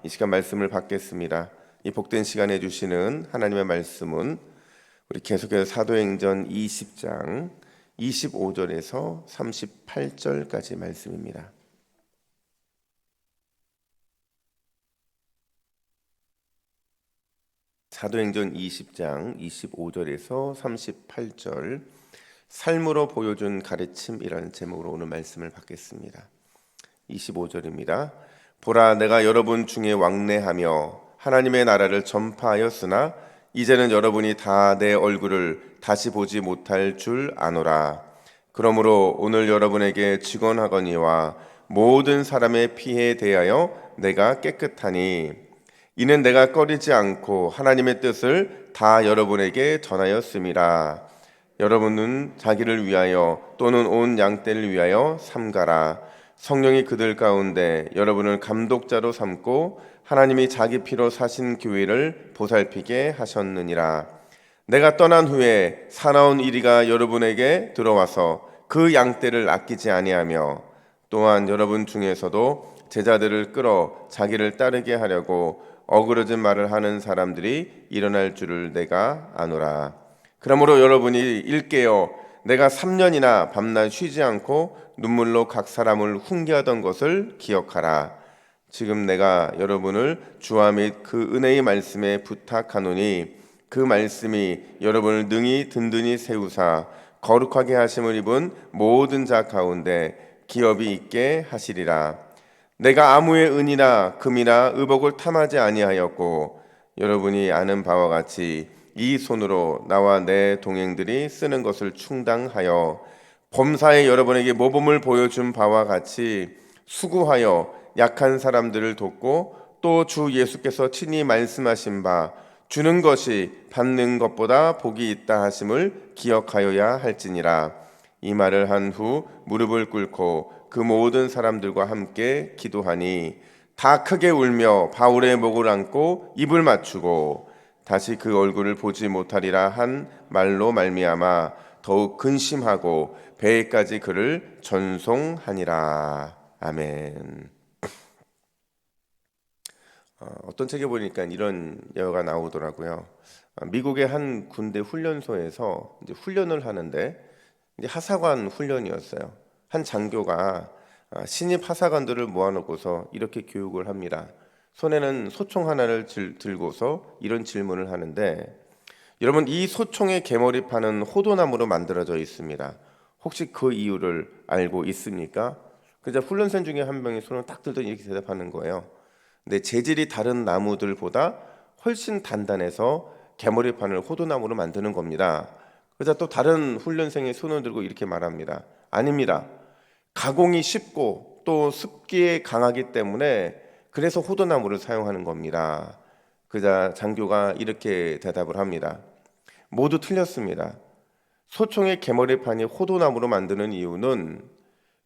이 시간 말씀을 받겠습니다. 이 복된 시간에 주시는 하나님의 말씀은 우리 계속해서 사도행전 20장 25절에서 38절까지 말씀입니다. 사도행전 20장 25절에서 38절 삶으로 보여준 가르침이라는 제목으로 오늘 말씀을 받겠습니다. 25절입니다. 보라, 내가 여러분 중에 왕래하며 하나님의 나라를 전파하였으나 이제는 여러분이 다 내 얼굴을 다시 보지 못할 줄 아노라. 그러므로 오늘 여러분에게 직언하거니와 모든 사람의 피에 대하여 내가 깨끗하니 이는 내가 꺼리지 않고 하나님의 뜻을 다 여러분에게 전하였음이라. 여러분은 자기를 위하여 또는 온 양떼를 위하여 삼가라. 성령이 그들 가운데 여러분을 감독자로 삼고 하나님이 자기 피로 사신 교회를 보살피게 하셨느니라. 내가 떠난 후에 사나운 이리가 여러분에게 들어와서 그 양떼를 아끼지 아니하며 또한 여러분 중에서도 제자들을 끌어 자기를 따르게 하려고 어그러진 말을 하는 사람들이 일어날 줄을 내가 아노라. 그러므로 여러분이 일깨어 내가 3년이나 밤낮 쉬지 않고 눈물로 각 사람을 훈계하던 것을 기억하라. 지금 내가 여러분을 주와 및 그 은혜의 말씀에 부탁하노니 그 말씀이 여러분을 능히 든든히 세우사 거룩하게 하심을 입은 모든 자 가운데 기업이 있게 하시리라. 내가 아무의 은이나 금이나 의복을 탐하지 아니하였고 여러분이 아는 바와 같이 이 손으로 나와 내 동행들이 쓰는 것을 충당하여 범사에 여러분에게 모범을 보여준 바와 같이 수고하여 약한 사람들을 돕고 또 주 예수께서 친히 말씀하신 바 주는 것이 받는 것보다 복이 있다 하심을 기억하여야 할지니라. 이 말을 한 후 무릎을 꿇고 그 모든 사람들과 함께 기도하니 다 크게 울며 바울의 목을 안고 입을 맞추고 다시 그 얼굴을 보지 못하리라 한 말로 말미암아 더욱 근심하고 배에까지 그를 전송하니라. 아멘. 어떤 책에 보니까 이런 예화가 나오더라고요. 미국의 한 군대 훈련소에서 이제 훈련을 하는데 이제 하사관 훈련이었어요. 한 장교가 신입 하사관들을 모아놓고서 이렇게 교육을 합니다. 손에는 소총 하나를 들고서 이런 질문을 하는데, 여러분, 이 소총의 개머리판은 호도나무로 만들어져 있습니다. 혹시 그 이유를 알고 있습니까? 그자 훈련생 중에 한 명이 손을 딱 들더니 이렇게 대답하는 거예요. 근데 재질이 다른 나무들보다 훨씬 단단해서 개머리판을 호도나무로 만드는 겁니다. 그러자 또 다른 훈련생이 손을 들고 이렇게 말합니다. 아닙니다. 가공이 쉽고 또 습기에 강하기 때문에 그래서 호도나무를 사용하는 겁니다. 그자 장교가 이렇게 대답을 합니다. 모두 틀렸습니다. 소총의 개머리판이 호도나무로 만드는 이유는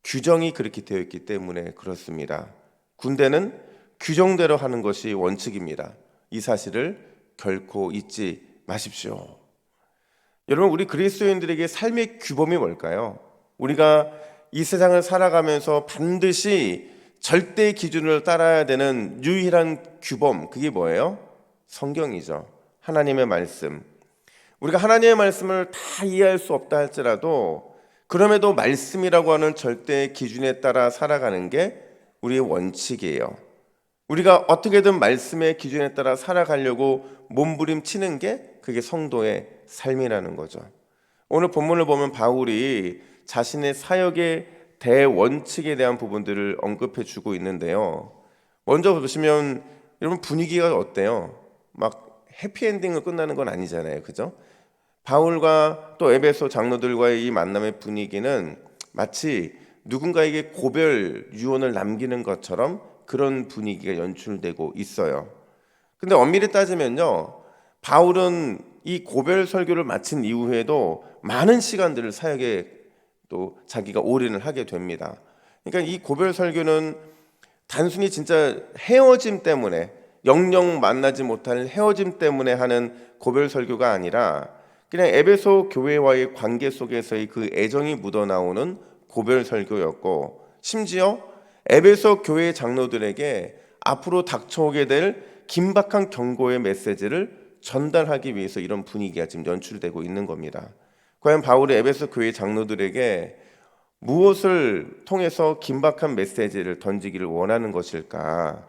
규정이 그렇게 되어 있기 때문에 그렇습니다. 군대는 규정대로 하는 것이 원칙입니다. 이 사실을 결코 잊지 마십시오. 여러분, 우리 그리스도인들에게 삶의 규범이 뭘까요? 우리가 이 세상을 살아가면서 반드시 절대 기준을 따라야 되는 유일한 규범, 그게 뭐예요? 성경이죠. 하나님의 말씀. 우리가 하나님의 말씀을 다 이해할 수 없다 할지라도 그럼에도 말씀이라고 하는 절대 기준에 따라 살아가는 게 우리의 원칙이에요. 우리가 어떻게든 말씀의 기준에 따라 살아가려고 몸부림치는 게 그게 성도의 삶이라는 거죠. 오늘 본문을 보면 바울이 자신의 사역의 대원칙에 대한 부분들을 언급해 주고 있는데요. 먼저 보시면 여러분 분위기가 어때요? 막 해피엔딩으로 끝나는 건 아니잖아요. 그죠? 바울과 또 에베소 장로들과의 이 만남의 분위기는 마치 누군가에게 고별 유언을 남기는 것처럼 그런 분위기가 연출되고 있어요. 근데 엄밀히 따지면요, 바울은 이 고별 설교를 마친 이후에도 많은 시간들을 사역에 또 자기가 올인을 하게 됩니다. 그러니까 이 고별 설교는 단순히 진짜 헤어짐 때문에, 영영 만나지 못할 헤어짐 때문에 하는 고별 설교가 아니라 그냥 에베소 교회와의 관계 속에서의 그 애정이 묻어나오는 고별 설교였고, 심지어 에베소 교회 장로들에게 앞으로 닥쳐오게 될 긴박한 경고의 메시지를 전달하기 위해서 이런 분위기가 지금 연출되고 있는 겁니다. 과연 바울이 에베소 교회 장로들에게 무엇을 통해서 긴박한 메시지를 던지기를 원하는 것일까?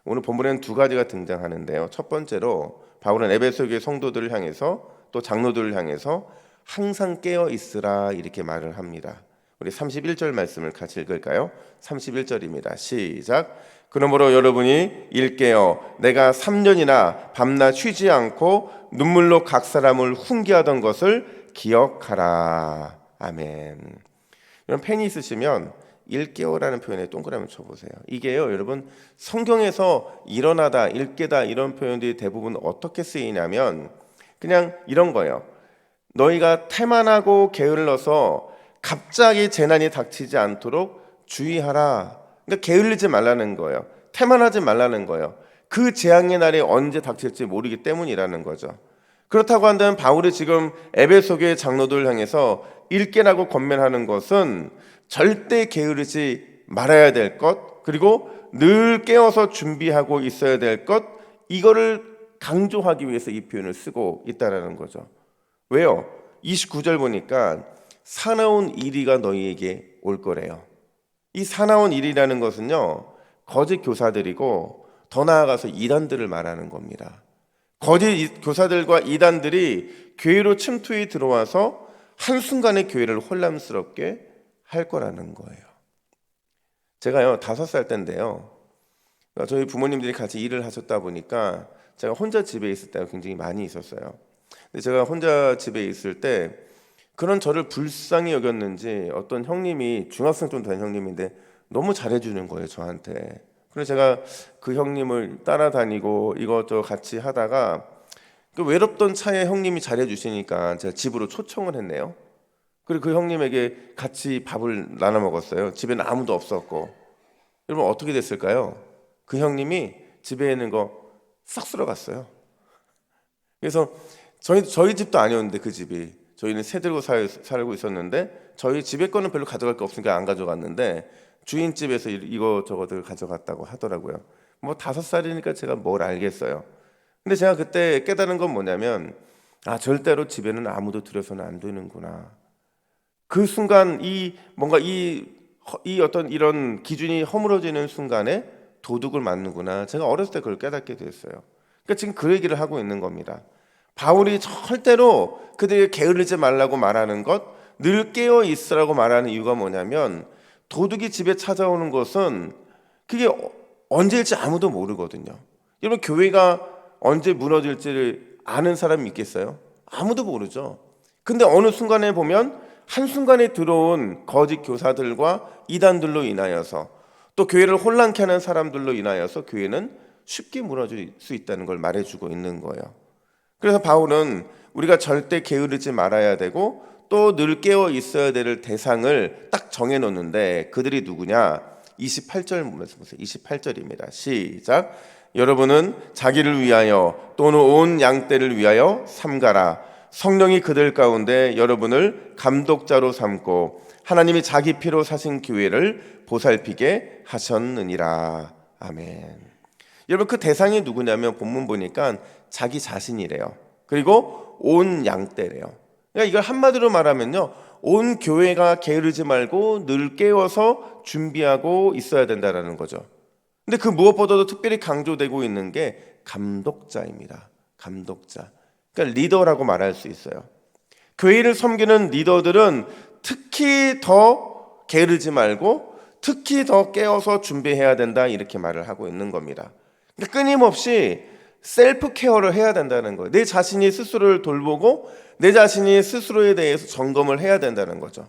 오늘 본문에는 두 가지가 등장하는데요. 첫 번째로 바울은 에베소 교회 성도들을 향해서 또 장로들을 향해서 항상 깨어 있으라 이렇게 말을 합니다. 우리 31절 말씀을 같이 읽을까요? 31절입니다. 시작. 그러므로 여러분이 일깨어 내가 3년이나 밤낮 쉬지 않고 눈물로 각 사람을 훈계하던 것을 기억하라. 아멘. 여러분 펜이 있으시면 일깨어라는 표현에 동그라미 쳐보세요. 이게요, 여러분 성경에서 일어나다, 일깨다 이런 표현들이 대부분 어떻게 쓰이냐면 그냥 이런 거예요. 너희가 태만하고 게을러서 갑자기 재난이 닥치지 않도록 주의하라. 그러니까 게을리지 말라는 거예요. 태만하지 말라는 거예요. 그 재앙의 날이 언제 닥칠지 모르기 때문이라는 거죠. 그렇다고 한다면 바울이 지금 에베소 교회 장로들을 향해서 일깨라고 권면하는 것은 절대 게으르지 말아야 될 것, 그리고 늘 깨어서 준비하고 있어야 될 것, 이거를 강조하기 위해서 이 표현을 쓰고 있다는 거죠. 왜요? 29절 보니까 사나운 이리가 너희에게 올 거래요. 이 사나운 일이라는 것은요, 거짓 교사들이고 더 나아가서 이단들을 말하는 겁니다. 거짓 교사들과 이단들이 교회로 침투해 들어와서 한순간에 교회를 혼란스럽게 할 거라는 거예요. 제가요 5살 때인데요, 저희 부모님들이 같이 일을 하셨다 보니까 제가 혼자 집에 있을 때가 굉장히 많이 있었어요. 근데 제가 혼자 집에 있을 때 그런 저를 불쌍히 여겼는지 어떤 형님이, 중학생 좀 된 형님인데 너무 잘해주는 거예요 저한테. 그래서 제가 그 형님을 따라다니고 이것저것 같이 하다가 그 외롭던 차에 형님이 잘해주시니까 제가 집으로 초청을 했네요. 그리고 그 형님에게 같이 밥을 나눠 먹었어요. 집에는 아무도 없었고. 여러분 어떻게 됐을까요? 그 형님이 집에 있는 거 싹 쓸어갔어요. 그래서 저희 집도 아니었는데, 그 집이, 저희는 새 들고 살고 있었는데 저희 집에 거는 별로 가져갈 게 없으니까 안 가져갔는데 주인 집에서 이거 저거들 가져갔다고 하더라고요. 뭐 5살이니까 제가 뭘 알겠어요. 근데 제가 그때 깨달은 건 뭐냐면, 절대로 집에는 아무도 들여서는 안 되는구나. 그 순간 뭔가 이 어떤 이런 기준이 허물어지는 순간에 도둑을 맞는구나. 제가 어렸을 때 그걸 깨닫게 됐어요. 그러니까 지금 그 얘기를 하고 있는 겁니다. 바울이 절대로 그들이 게으르지 말라고 말하는 것, 늘 깨어 있으라고 말하는 이유가 뭐냐면, 도둑이 집에 찾아오는 것은 그게 언제일지 아무도 모르거든요. 여러분 교회가 언제 무너질지를 아는 사람이 있겠어요? 아무도 모르죠. 근데 어느 순간에 보면 한순간에 들어온 거짓 교사들과 이단들로 인하여서, 또 교회를 혼란케 하는 사람들로 인하여서 교회는 쉽게 무너질 수 있다는 걸 말해주고 있는 거예요. 그래서 바울은 우리가 절대 게으르지 말아야 되고 또 늘 깨어 있어야 될 대상을 딱 정해놓는데, 그들이 누구냐? 28절 말씀 보세요. 28절입니다. 시작. 여러분은 자기를 위하여 또는 온 양떼를 위하여 삼가라. 성령이 그들 가운데 여러분을 감독자로 삼고 하나님이 자기 피로 사신 교회를 보살피게 하셨느니라. 아멘. 여러분 그 대상이 누구냐면 본문 보니까 자기 자신이래요. 그리고 온 양떼래요. 그러니까 이걸 한마디로 말하면요, 온 교회가 게으르지 말고 늘 깨워서 준비하고 있어야 된다는 거죠. 근데 그 무엇보다도 특별히 강조되고 있는 게 감독자입니다. 감독자. 그러니까 리더라고 말할 수 있어요. 교회를 섬기는 리더들은 특히 더 게으르지 말고 특히 더 깨어서 준비해야 된다, 이렇게 말을 하고 있는 겁니다. 그러니까 끊임없이 셀프 케어를 해야 된다는 거예요. 내 자신이 스스로를 돌보고 내 자신이 스스로에 대해서 점검을 해야 된다는 거죠.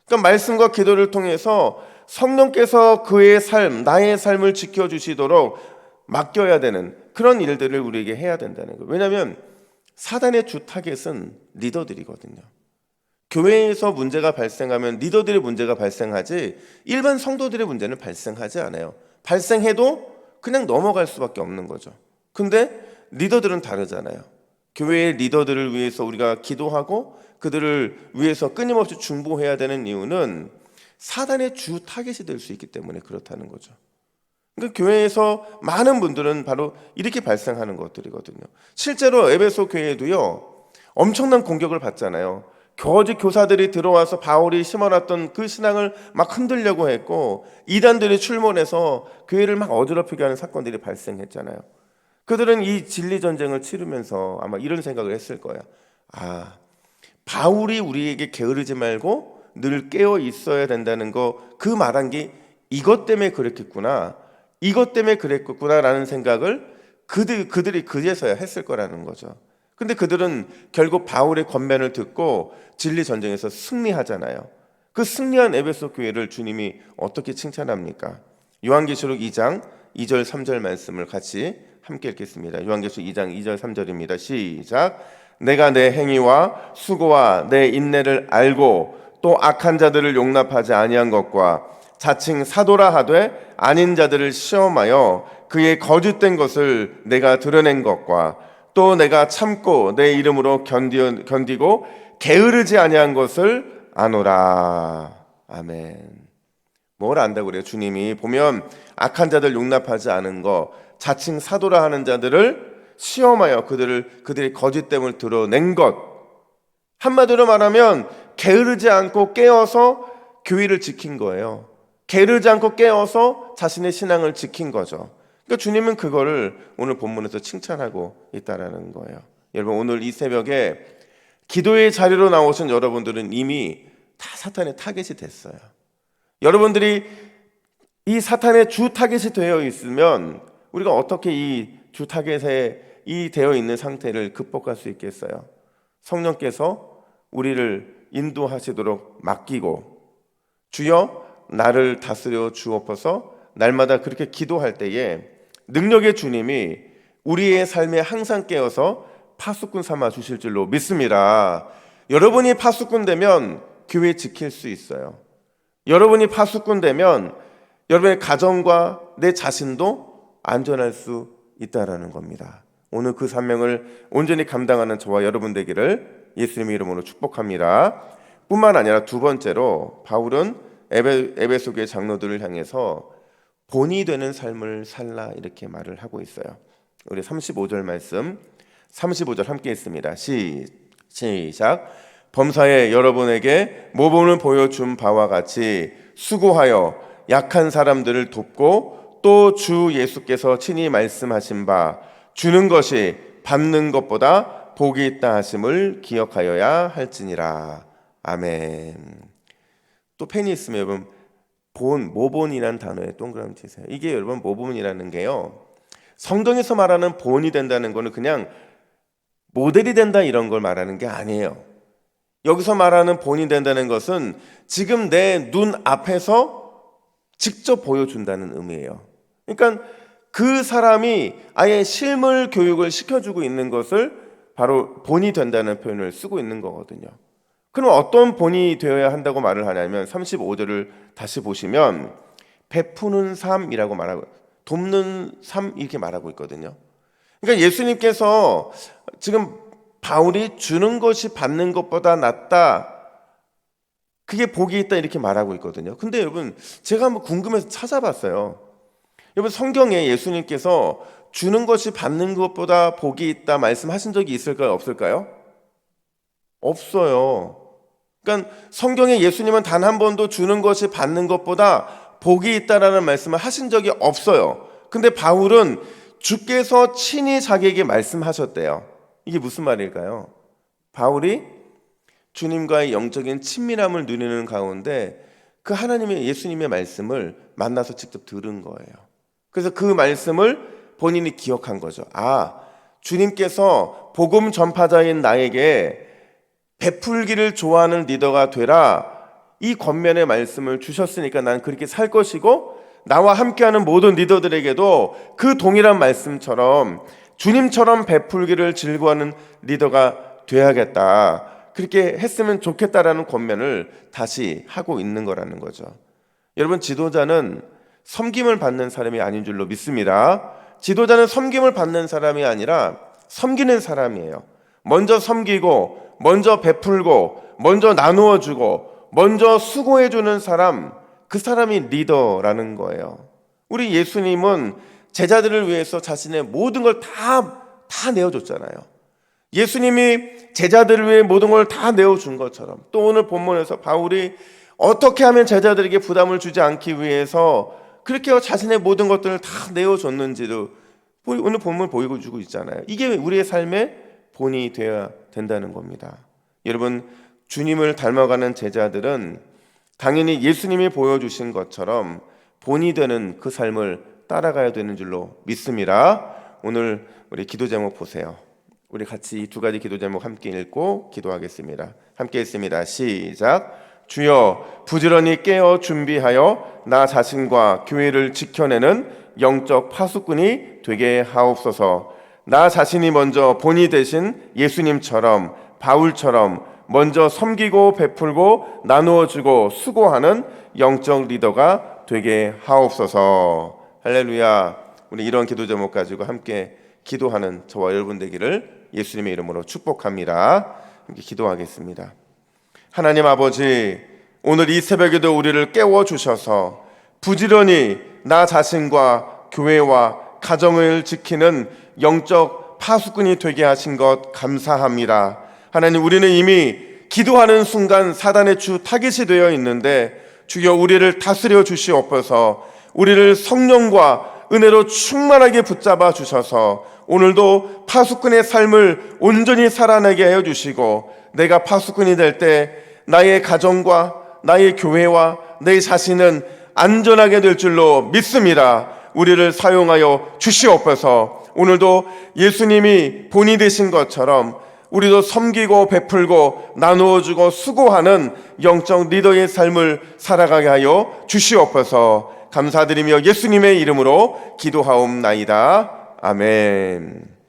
그러니까 말씀과 기도를 통해서 성령께서 그의 삶, 나의 삶을 지켜주시도록 맡겨야 되는 그런 일들을 우리에게 해야 된다는 거예요. 왜냐하면 사단의 주 타겟은 리더들이거든요. 교회에서 문제가 발생하면 리더들의 문제가 발생하지 일반 성도들의 문제는 발생하지 않아요. 발생해도 그냥 넘어갈 수밖에 없는 거죠. 근데 리더들은 다르잖아요. 교회의 리더들을 위해서 우리가 기도하고 그들을 위해서 끊임없이 중보해야 되는 이유는 사단의 주 타겟이 될 수 있기 때문에 그렇다는 거죠. 그러니까 교회에서 많은 분들은 바로 이렇게 발생하는 것들이거든요. 실제로 에베소 교회에도요, 엄청난 공격을 받잖아요. 거짓 교사들이 들어와서 바울이 심어놨던 그 신앙을 막 흔들려고 했고, 이단들이 출몰해서 교회를 막 어지럽히게 하는 사건들이 발생했잖아요. 그들은 이 진리 전쟁을 치르면서 아마 이런 생각을 했을 거야. 아, 바울이 우리에게 게으르지 말고 늘 깨어 있어야 된다는 거, 그 말한 게 이것 때문에 그랬겠구나, 이것 때문에 그랬겠구나라는 생각을 그들이 그제서야 했을 거라는 거죠. 근데 그들은 결국 바울의 권면을 듣고 진리 전쟁에서 승리하잖아요. 그 승리한 에베소 교회를 주님이 어떻게 칭찬합니까? 요한계시록 2장 2절 3절 말씀을 같이 함께 읽겠습니다. 요한계시록 2장 2절 3절입니다. 시작. 내가 내 행위와 수고와 내 인내를 알고 또 악한 자들을 용납하지 아니한 것과 자칭 사도라 하되 아닌 자들을 시험하여 그의 거짓된 것을 내가 드러낸 것과 또 내가 참고 내 이름으로 견디고 게으르지 아니한 것을 아노라. 아멘. 뭘 안다고 그래요? 주님이 보면 악한 자들 용납하지 않은 거, 자칭 사도라 하는 자들을 시험하여 그들의 거짓됨을 드러낸 것. 한마디로 말하면 게으르지 않고 깨어서 교회를 지킨 거예요. 게으르지 않고 깨어서 자신의 신앙을 지킨 거죠. 그러니까 주님은 그거를 오늘 본문에서 칭찬하고 있다라는 거예요. 여러분, 오늘 이 새벽에 기도의 자리로 나오신 여러분들은 이미 다 사탄의 타겟이 됐어요. 여러분들이 이 사탄의 주 타겟이 되어 있으면 우리가 어떻게 이 주 타겟에 되어 있는 상태를 극복할 수 있겠어요? 성령께서 우리를 인도하시도록 맡기고, 주여 나를 다스려 주옵소서, 날마다 그렇게 기도할 때에 능력의 주님이 우리의 삶에 항상 깨어서 파수꾼 삼아 주실 줄로 믿습니다. 여러분이 파수꾼 되면 교회 지킬 수 있어요. 여러분이 파수꾼 되면 여러분의 가정과 내 자신도 안전할 수 있다라는 겁니다. 오늘 그 사명을 온전히 감당하는 저와 여러분 되기를 예수님의 이름으로 축복합니다. 뿐만 아니라 두 번째로 바울은 에베소 교회 장로들을 향해서 본이 되는 삶을 살라 이렇게 말을 하고 있어요. 우리 35절 말씀, 35절 함께 읽습니다. 시작. 범사에 여러분에게 모범을 보여준 바와 같이 수고하여 약한 사람들을 돕고 또 주 예수께서 친히 말씀하신 바 주는 것이 받는 것보다 복이 있다 하심을 기억하여야 할지니라. 아멘. 또 펜이 있으면 여러분 모본이라는 단어에 동그라미 치세요. 이게 여러분 모본이라는 게요, 성경에서 말하는 본이 된다는 거는 그냥 모델이 된다 이런 걸 말하는 게 아니에요. 여기서 말하는 본이 된다는 것은 지금 내 눈 앞에서 직접 보여준다는 의미예요. 그러니까 그 사람이 아예 실물 교육을 시켜주고 있는 것을 바로 본이 된다는 표현을 쓰고 있는 거거든요. 그럼 어떤 본이 되어야 한다고 말을 하냐면 35절을 다시 보시면 베푸는 삶이라고 말하고, 돕는 삶 이렇게 말하고 있거든요. 그러니까 예수님께서 지금 바울이 주는 것이 받는 것보다 낫다, 그게 복이 있다 이렇게 말하고 있거든요. 근데 여러분, 제가 한번 궁금해서 찾아봤어요. 여러분, 성경에 예수님께서 주는 것이 받는 것보다 복이 있다 말씀하신 적이 있을까요? 없을까요? 없어요. 그러니까 성경에 예수님은 단 한 번도 주는 것이 받는 것보다 복이 있다라는 말씀을 하신 적이 없어요. 근데 바울은 주께서 친히 자기에게 말씀하셨대요. 이게 무슨 말일까요? 바울이 주님과의 영적인 친밀함을 누리는 가운데 그 하나님의 예수님의 말씀을 만나서 직접 들은 거예요. 그래서 그 말씀을 본인이 기억한 거죠. 아, 주님께서 복음 전파자인 나에게 베풀기를 좋아하는 리더가 되라, 이 권면의 말씀을 주셨으니까 난 그렇게 살 것이고, 나와 함께하는 모든 리더들에게도 그 동일한 말씀처럼 주님처럼 베풀기를 즐거워하는 리더가 돼야겠다, 그렇게 했으면 좋겠다라는 권면을 다시 하고 있는 거라는 거죠. 여러분, 지도자는 섬김을 받는 사람이 아닌 줄로 믿습니다. 지도자는 섬김을 받는 사람이 아니라 섬기는 사람이에요. 먼저 섬기고, 먼저 베풀고, 먼저 나누어 주고, 먼저 수고해 주는 사람, 그 사람이 리더라는 거예요. 우리 예수님은 제자들을 위해서 자신의 모든 걸 다 내어줬잖아요. 예수님이 제자들을 위해 모든 걸 다 내어준 것처럼, 또 오늘 본문에서 바울이 어떻게 하면 제자들에게 부담을 주지 않기 위해서 그렇게 자신의 모든 것들을 다 내어줬는지도 오늘 본문 보여주고 있잖아요. 이게 우리의 삶의 본이 되어야 된다는 겁니다. 여러분, 주님을 닮아가는 제자들은 당연히 예수님이 보여주신 것처럼 본이 되는 그 삶을 따라가야 되는 줄로 믿습니다. 오늘 우리 기도 제목 보세요. 우리 같이 이 두 가지 기도 제목 함께 읽고 기도하겠습니다. 함께 읽습니다. 시작. 주여, 부지런히 깨어 준비하여 나 자신과 교회를 지켜내는 영적 파수꾼이 되게 하옵소서. 나 자신이 먼저 본이 되신 예수님처럼, 바울처럼 먼저 섬기고 베풀고 나누어주고 수고하는 영적 리더가 되게 하옵소서. 할렐루야. 우리 이런 기도 제목 가지고 함께 기도하는 저와 여러분 되기를 예수님의 이름으로 축복합니다. 함께 기도하겠습니다. 하나님 아버지, 오늘 이 새벽에도 우리를 깨워주셔서 부지런히 나 자신과 교회와 가정을 지키는 영적 파수꾼이 되게 하신 것 감사합니다. 하나님, 우리는 이미 기도하는 순간 사단의 주 타깃이 되어 있는데 주여 우리를 다스려 주시옵소서. 우리를 성령과 은혜로 충만하게 붙잡아 주셔서 오늘도 파수꾼의 삶을 온전히 살아내게 하여 주시고, 내가 파수꾼이 될 때 나의 가정과 나의 교회와 내 자신은 안전하게 될 줄로 믿습니다. 우리를 사용하여 주시옵소서. 오늘도 예수님이 본이 되신 것처럼 우리도 섬기고 베풀고 나누어주고 수고하는 영적 리더의 삶을 살아가게 하여 주시옵소서. 감사드리며 예수님의 이름으로 기도하옵나이다. 아멘.